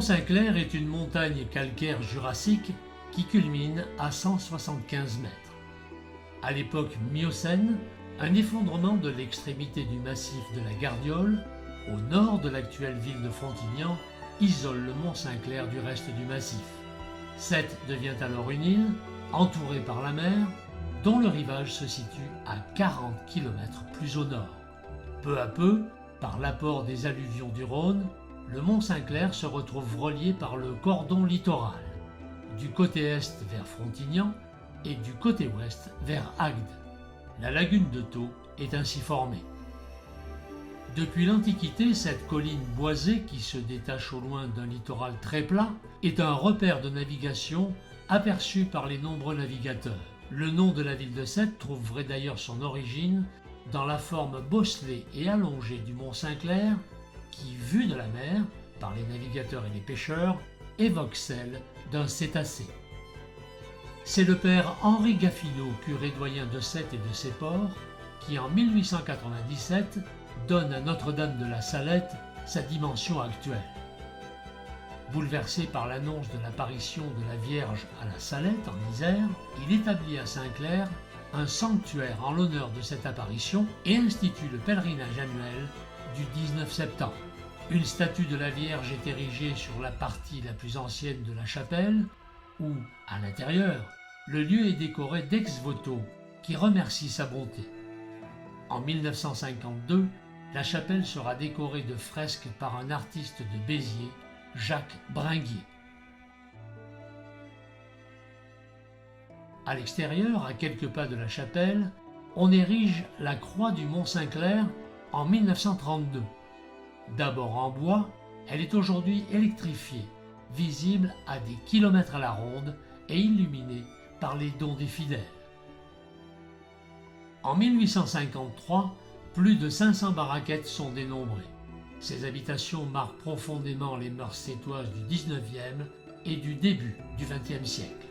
Mont-Saint-Clair est une montagne calcaire jurassique qui culmine à 175 mètres. À l'époque Miocène, un effondrement de l'extrémité du massif de la Gardiole, au nord de l'actuelle ville de Frontignan, isole le Mont-Saint-Clair du reste du massif. Sète devient alors une île, entourée par la mer, dont le rivage se situe à 40 km plus au nord. Peu à peu, par l'apport des alluvions du Rhône, le Mont-Saint-Clair se retrouve relié par le cordon littoral, du côté est vers Frontignan et du côté ouest vers Agde. La lagune de Thau est ainsi formée. Depuis l'Antiquité, cette colline boisée qui se détache au loin d'un littoral très plat est un repère de navigation aperçu par les nombreux navigateurs. Le nom de la ville de Sète trouverait d'ailleurs son origine dans la forme bosselée et allongée du mont Saint-Clair qui, vue de la mer par les navigateurs et les pêcheurs, évoque celle d'un cétacé. C'est le père Henri Gaffineau, curé doyen de Sète et de ses ports, qui en 1897 donne à Notre-Dame de la Salette sa dimension actuelle. Bouleversé par l'annonce de l'apparition de la Vierge à la Salette en Isère, il établit à Saint-Clair un sanctuaire en l'honneur de cette apparition et institue le pèlerinage annuel du 19 septembre. Une statue de la Vierge est érigée sur la partie la plus ancienne de la chapelle, où, à l'intérieur, le lieu est décoré d'ex-voto qui remercie sa bonté. En 1952, la chapelle sera décorée de fresques par un artiste de Béziers, Jacques Bringuier. À l'extérieur, à quelques pas de la chapelle, on érige la croix du Mont-Saint-Clair en 1932. D'abord en bois, elle est aujourd'hui électrifiée, visible à des kilomètres à la ronde et illuminée par les dons des fidèles. En 1853, plus de 500 baraquettes sont dénombrées. Ces habitations marquent profondément les mœurs sétoises du 19e et du début du 20e siècle.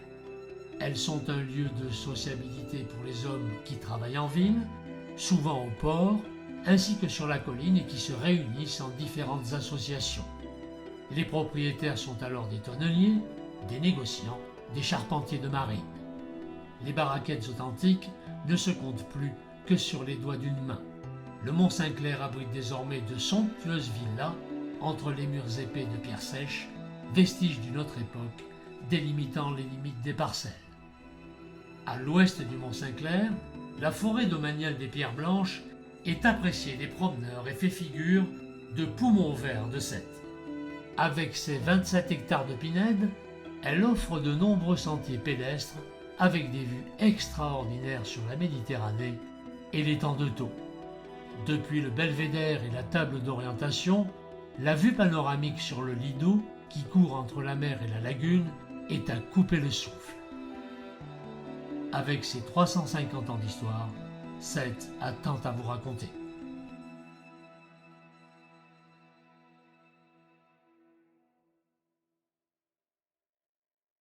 Elles sont un lieu de sociabilité pour les hommes qui travaillent en ville, souvent au port, ainsi que sur la colline et qui se réunissent en différentes associations. Les propriétaires sont alors des tonneliers, des négociants, des charpentiers de marine. Les baraquettes authentiques ne se comptent plus que sur les doigts d'une main. Le Mont-Saint-Clair abrite désormais de somptueuses villas entre les murs épais de pierres sèches, vestiges d'une autre époque, délimitant les limites des parcelles. À l'ouest du Mont-Saint-Clair, la forêt domaniale des Pierres Blanches est appréciée des promeneurs et fait figure de poumon vert de Sète. Avec ses 27 hectares de pinèdes, elle offre de nombreux sentiers pédestres avec des vues extraordinaires sur la Méditerranée et l'étang de Thau. Depuis le belvédère et la table d'orientation, la vue panoramique sur le Lido, qui court entre la mer et la lagune, est à couper le souffle. Avec ses 350 ans d'histoire, Sète a tant à vous raconter.